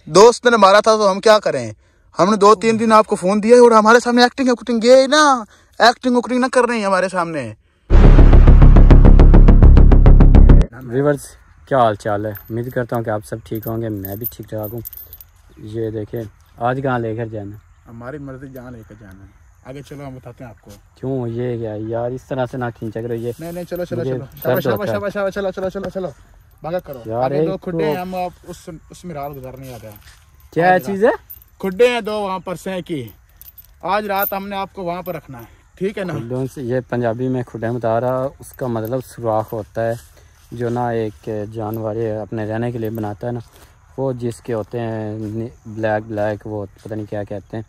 दोस्त ने मारा था तो हम क्या करें। हमने 2-3 दिन आपको फोन दिया और हमारे सामने एक्टिंग ये ना, एक्टिंग ना कर रही है हमारे सामने। व्यूअर्स, क्या हाल चाल है? उम्मीद करता हूँ कि आप सब ठीक होंगे। मैं भी ठीक ठाक हूँ। ये देखें, आज कहाँ लेकर जाना? हमारी मर्जी जहाँ लेकर जाना है। आगे चलो, हम बताते हैं आपको। क्यों ये क्या यार, इस तरह से ना खींचा करो। ये नहीं चलो चलो भागा करो यार। 2 खुड्डे हैं, हम आप उसमें रात गुजारने आ गए। क्या चीज़ है? खुड्डे हैं 2 वहाँ पर से की। आज रात हमने आपको वहाँ पर रखना है, ठीक है ना? खुड्डों से, ये पंजाबी में खुड्डे बता रहा, उसका मतलब सुराख होता है जो ना एक जानवर अपने रहने के लिए बनाता है ना, वो जिसके होते हैं ब्लैक, वो पता नहीं क्या कहते हैं,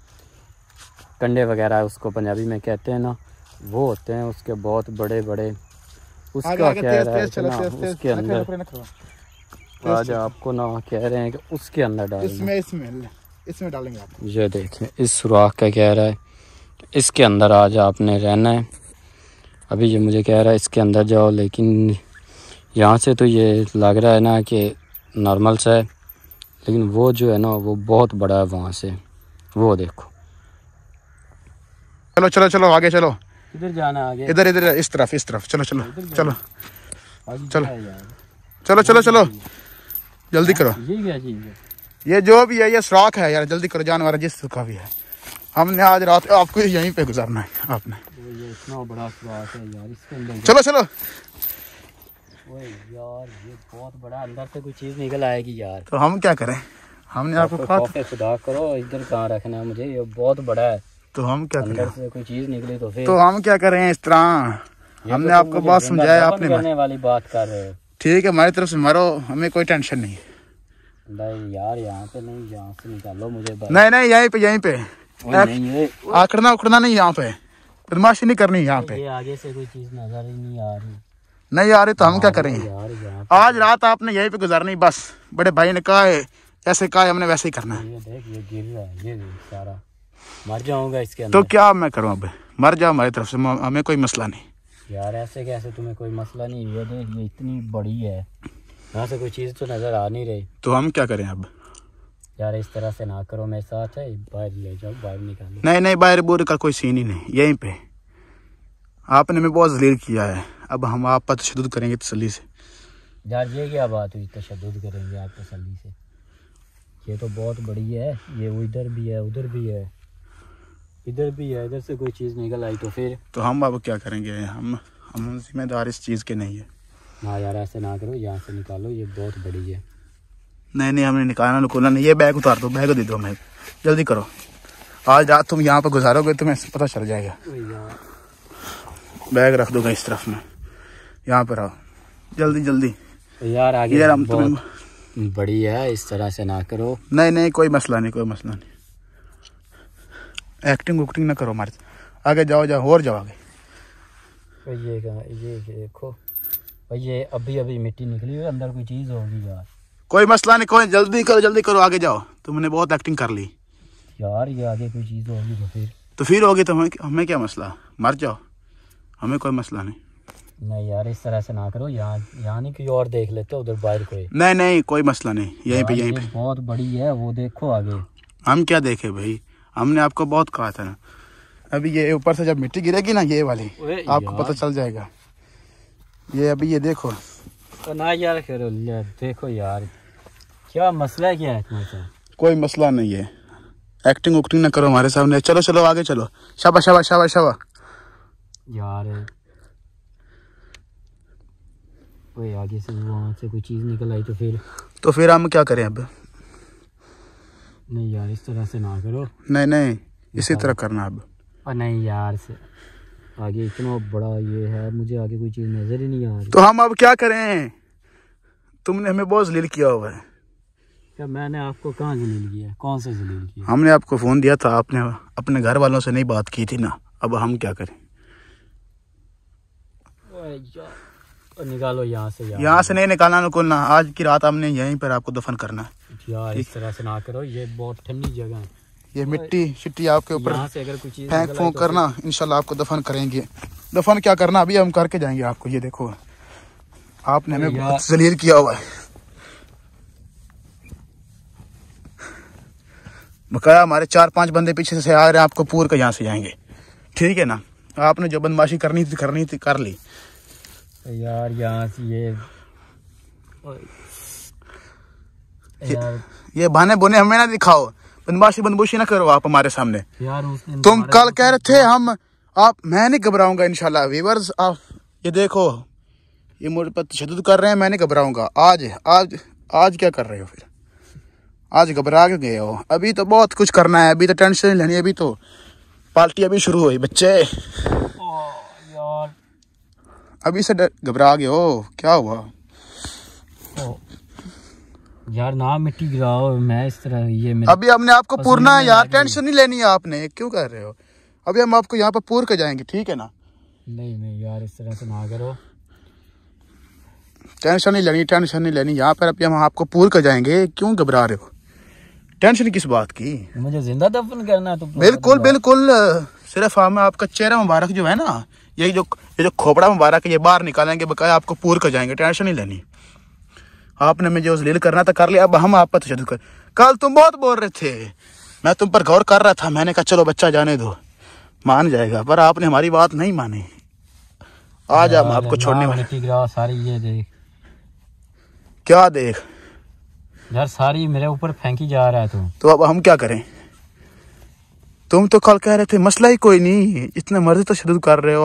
कंडे वगैरह उसको पंजाबी में कहते हैं ना, वो होते हैं उसके बहुत बड़े बड़े। उसका कह रहा है ना उसके अंदर, आज आपको ना कह रहे हैं कि उसके अंदर डालेंगे। इसमें डालेंगे आप। ये देखें, इस सुराख का कह रहा है इसके अंदर आज आपने रहना है। अभी ये मुझे कह रहा है इसके अंदर जाओ, लेकिन यहाँ से तो ये लग रहा है ना कि नॉर्मल सा है, लेकिन वो जो है ना वो बहुत बड़ा है। वहाँ से वो देखो। चलो आगे चलो। इधर जाना आगे? इधर इस तरफ चलो जल्दी करो। ये क्या चीज़ है? ये जो भी है ये सुराख है यार, जल्दी करो। जानवर जिस का भी है, हमने आज रात आपको यहीं पे गुजारना है। आपने ये इतना बड़ा सुराख है यार, इसके अंदर चलो। ओए यार, ये बहुत बड़ा, अंदर से कोई चीज़ निकल आएगी यार। तो हम क्या करें? हमने आपको खुदा करो, इधर कहाँ रखना है मुझे, ये बहुत बड़ा है। तो हम क्या करें? अंदर से कोई चीज़ निकली तो फिर? तो हम क्या करें? इस तरह हमने आपको बात समझाया, आपने करने वाली बात कर रहे हो। ठीक है, हमारी तरफ से मारो, हमें कोई टेंशन नहीं है। नहीं यार, यहाँ पे नहीं, यहाँ से निकालो मुझे। नहीं यहीं पे आकड़ना उखड़ना नहीं, यहाँ पे बदमाशी नहीं करनी यहाँ पे। ये आगे से कोई चीज नजर ही नहीं आ रही। नहीं आ रही तो हम क्या करें? आज रात आपने यहीं पे गुजारनी, बस। बड़े भाई ने कहा है, ऐसे कहा है, हमने वैसे ही करना है। ये देख, ये गिर रहा है, ये देख, सारा मर जाऊंगा इसके अंदर। तो क्या मैं करूँ? अब मर जाओ, हमारी तरफ से हमें कोई मसला नहीं यार। ऐसे कैसे? तुम्हें कोई मसला नहीं? ये देख, ये इतनी बड़ी है, यहाँ से कोई चीज तो नजर आ नहीं रही। तो हम क्या करें अब? यार इस तरह से ना करो, मेरे साथ है, बाहर ले जाओ, बाहर निकालो। नहीं बाहर बोर का कोई सीन ही नहीं, यहीं पे। आपने हमें बहुत जलील किया है, अब हम आप पर तशद्दुद करेंगे तसल्ली से। यार ये क्या बात हुई, तशद्दुद करेंगे आप तसल्ली से? ये तो बहुत बड़ी है, ये इधर भी है, उधर भी है, इधर भी है, इधर से कोई चीज़ निकल आई तो फिर? तो हम अब क्या करेंगे? हम जिम्मेदार इस चीज़ के नहीं है ना यार। ऐसे ना करो, यहाँ से निकालो, ये बहुत बड़ी है। नहीं हमने निकालना नहीं। ये बैग उतार दो, बैग दे दो हमें, जल्दी करो। आज रात तुम यहाँ पर गुजारोगे, तुम्हें पता चल जाएगा। बैग रख दोगे इस तरफ में, यहाँ पर आओ जल्दी। यार आगे यार हम बहुत बड़ी है, इस तरह से ना करो। नहीं कोई मसला नहीं। एक्टिंग ना करो हमारे। आगे जाओ और जाओ आगे। ये देखो, ये अभी मिट्टी निकली है, अंदर कोई चीज़ होगी यार। कोई मसला नहीं, कोई जल्दी करो आगे जाओ। तुमने बहुत एक्टिंग कर ली यार, ये आगे कोई चीज़ होगी तो फिर होगी तो हमें क्या मसला? मर जाओ, हमें कोई मसला नहीं यार। इस तरह से ना करो, यहाँ नहीं, कोई और देख लेते उधर बाहर कोई। नहीं कोई मसला नहीं, यहीं पे बहुत बड़ी है, वो देखो आगे। हम क्या देखे भाई, हमने आपको बहुत कहा था ना। अभी ये ऊपर से जब मिट्टी गिरेगी ना, ये वाली, आपको पता चल जाएगा। ये अभी ये देखो ना यार, देखो यार, क्या मसला क्या है तुम्हारे? कोई मसला नहीं है, एक्टिंग ना करो हमारे सामने। चलो आगे चलो। शाबाश यार। कोई आगे से, वहाँ से कोई चीज़ निकल आई तो फिर हम क्या करें अब? नहीं यार, इस तरह से ना करो। नहीं इसी तरह करना अब। नहीं यार, से आगे इतना बड़ा ये है, मुझे आगे कोई चीज़ नजर ही नहीं आ रही। तो हम अब क्या करें? तुमने हमें बहुत जलील किया हुआ है। क्या मैंने आपको कहाँ जलील किया? कौन सा जलील किया? हमने आपको फोन दिया था, आपने अपने घर वालों से नहीं बात की थी ना। अब हम क्या करें? निकालो यहाँ से। यहाँ से नहीं निकालना। आज की रात हमने यहीं पर आपको दफन करना है। यार इस तरह से ना करो, ये बहुत ठंडी जगह है। ये मिट्टी शिट्टी आपके ऊपर फेंक फूंक करना, इंशाल्लाह आपको दफन करेंगे। दफन क्या करना, अभी हम करके जाएंगे आपको। ये देखो, आपने हमें बहुत जलील किया हुआ है। बकाया हमारे 4-5 बंदे पीछे से आ रहे हैं, आपको पूर के यहाँ से जाएंगे, ठीक है ना। आपने जो बदमाशी करनी थी कर ली यार। यहाँ से ये बहाने बोने हमें ना दिखाओ, बदमाशी ना करो आप हमारे सामने यार। तुम कल कह रहे थे मैं नहीं घबराऊंगा इंशाल्लाह। व्यूअर्स आप ये देखो, ये मुझ पर तशद्दुद कर रहे हैं, मैं नहीं घबराऊंगा। आज क्या कर रहे हो फिर? आज घबरा के गए हो? अभी तो बहुत कुछ करना है, अभी तो टेंशन नहीं लेनी, अभी तो पार्टी अभी शुरू हुई बच्चे। यार अभी से घबरा गए हो, क्या हुआ? यार ना मिट्टी गिराओ, मैं इस तरह अभी हमने आपको पूरना है यार, टेंशन नहीं लेनी है आपने, क्यों कर रहे हो? अभी हम आपको यहाँ पर पूर के जाएंगे, ठीक है ना। नहीं यार, इस तरह से ना करो, टेंशन नहीं लेनी यहाँ पर। अभी हम आपको पूर के जाएंगे, क्यों घबरा रहे हो? टेंशन किस बात की? मुझे जिंदा दफन करना है तो बिल्कुल सिर्फ हम आपका चेहरा मुबारक जो है ना, ये जो खोपड़ा मुबारक है, ये बाहर निकालेंगे, बकाया आपको पूर कर जाएंगे, टेंशन नहीं लेनी। आपने मुझे उस लील करना था कर लिया, अब हम आप पर तशद्दुद कर। कल तुम बहुत बोल रहे थे, मैं तुम पर गौर कर रहा था, मैंने कहा चलो बच्चा जाने दो, मान जाएगा, पर आपने हमारी बात नहीं मानी। आज हम आपको छोड़ने वाले। सारी ये देख, क्या देख यार, सारी मेरे ऊपर फेंकी जा रहा है तो अब हम क्या करें? तुम तो कल कह रहे थे मसला ही कोई नहीं, इतने मर्जी तो तशद्दुद कर रहे हो,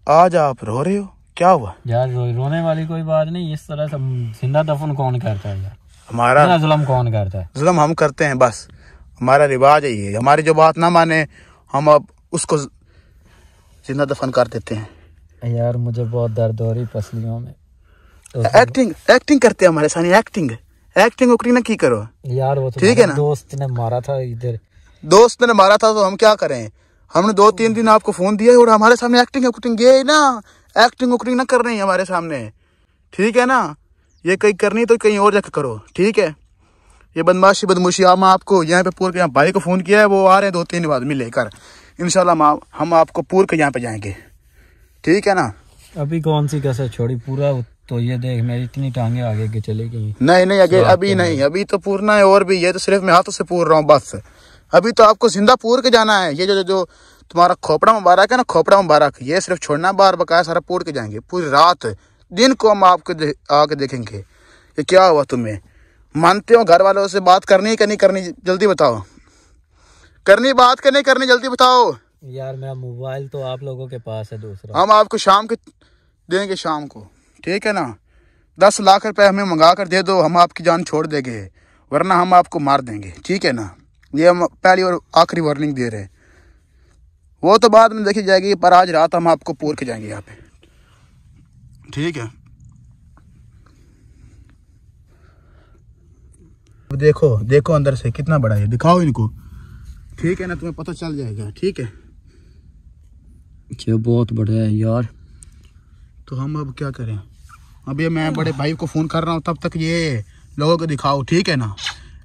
आज आप रो रहे हो, क्या हुआ? यार रोने वाली कोई बात नहीं, इस तरह से जिंदा दफन कौन करता है यार? हमारा जुल्म कौन करता है? जुल्म हम करते हैं, बस हमारा रिवाज है ये। हमारी जो बात ना माने हम अब उसको जिंदा दफन कर देते हैं। यार मुझे बहुत दर्द हो रही पसलियों में। एक्टिंग करते हैं हमारे सामने, एक्टिंग उकरी ना की करो यार। वो तो ठीक है ना, दोस्त ने मारा था इधर, दोस्त ने मारा था तो हम क्या करें? हमने 2-3 दिन आपको फोन दिया और हमारे सामने एक्टिंग ये ना, एक्टिंग उकरिंग ना कर रही है हमारे सामने, ठीक है ना। ये कहीं करनी तो कहीं और जाकर करो, ठीक है। ये बदमाशी हम आपको यहाँ पे पूर के, यहाँ भाई को फोन किया है, वो आ रहे हैं 2-3 दिन बाद मिलेकर इंशाल्लाह। हम आपको पूर के यहाँ पे जाएंगे, ठीक है ना। अभी कौन सी कसर छोड़ी, पूरा तो ये देख मेरी इतनी टांगे आगे के चली गई। नहीं अभी नहीं, अभी तो पूरना है। और भी ये तो सिर्फ मैं हाथों से पूर रहा हूँ बस। अभी तो आपको जिंदा पूर के जाना है। ये जो तुम्हारा खोपड़ा मुबारक है ना, खोपड़ा मुबारक, ये सिर्फ छोड़ना, बाहर बकाया सारा पूर के जाएंगे। पूरी रात दिन को हम आपको आके देखेंगे। ये क्या हुआ तुम्हें? मानते हो घर वालों से बात करनी जल्दी बताओ, बात करनी जल्दी बताओ। यार मेरा मोबाइल तो आप लोगों के पास है दूसरा, हम आपको शाम के देंगे, शाम को, ठीक है ना। 10 लाख रुपए हमें मंगा कर दे दो, हम आपकी जान छोड़ देंगे, वरना हम आपको मार देंगे, ठीक है ना। ये हम पहली और आखिरी वार्निंग दे रहे हैं, वो तो बाद में देखी जाएगी, पर आज रात हम आपको पूर के जाएंगे यहाँ पे, ठीक है। देखो अंदर से कितना बड़ा है, दिखाओ इनको, ठीक है ना, तुम्हें पता चल जाएगा, ठीक है। ये बहुत बड़ा है यार। तो हम अब क्या करें? अभी मैं बड़े भाई को फोन कर रहा हूँ, तब तक ये लोगों को दिखाओ, ठीक है ना।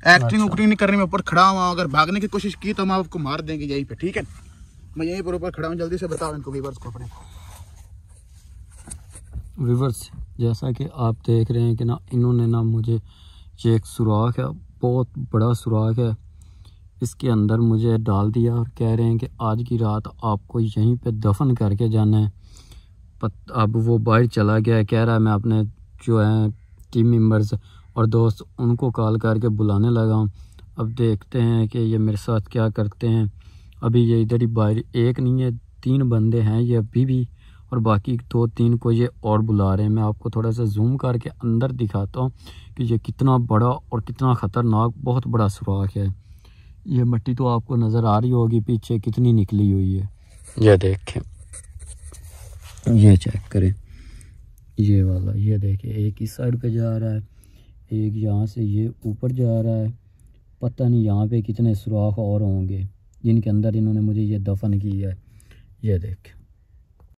एक्टिंग उकटिंग नहीं करने में ऊपर खड़ा हुआ, अगर भागने की कोशिश की तो हम आपको मार देंगे यहीं पे, ठीक है। मैं यहीं पर ऊपर खड़ा हूँ, जल्दी से बताओ इनको, व्यूअर्स को अपने। व्यूअर्स जैसा कि आप देख रहे हैं कि ना, इन्होंने ना मुझे ये एक सुराख है, बहुत बड़ा सुराख है, इसके अंदर मुझे डाल दिया और कह रहे हैं कि आज की रात आपको यहीं पे दफन करके जाना है। अब वो बाहर चला गया, कह रहा है मैं अपने जो है टीम मेंबर्स और दोस्त उनको कॉल करके बुलाने लगा हूँ। अब देखते हैं कि ये मेरे साथ क्या करते हैं। अभी ये इधर ही बाहर, एक नहीं है 3 बंदे हैं ये अभी भी, और बाकी 2-3 को ये और बुला रहे हैं। मैं आपको थोड़ा सा जूम करके अंदर दिखाता हूँ कि ये कितना बड़ा और कितना ख़तरनाक, बहुत बड़ा सुराख है। ये मिट्टी तो आपको नज़र आ रही होगी पीछे कितनी निकली हुई है, ये देखें, ये चेक करें, ये वाला, ये देखें, एक इस साइड पे जा रहा है, एक यहाँ से ये ऊपर जा रहा है। पता नहीं यहाँ पे कितने सुराख और होंगे जिनके अंदर इन्होंने मुझे ये दफन किया है। ये देखें,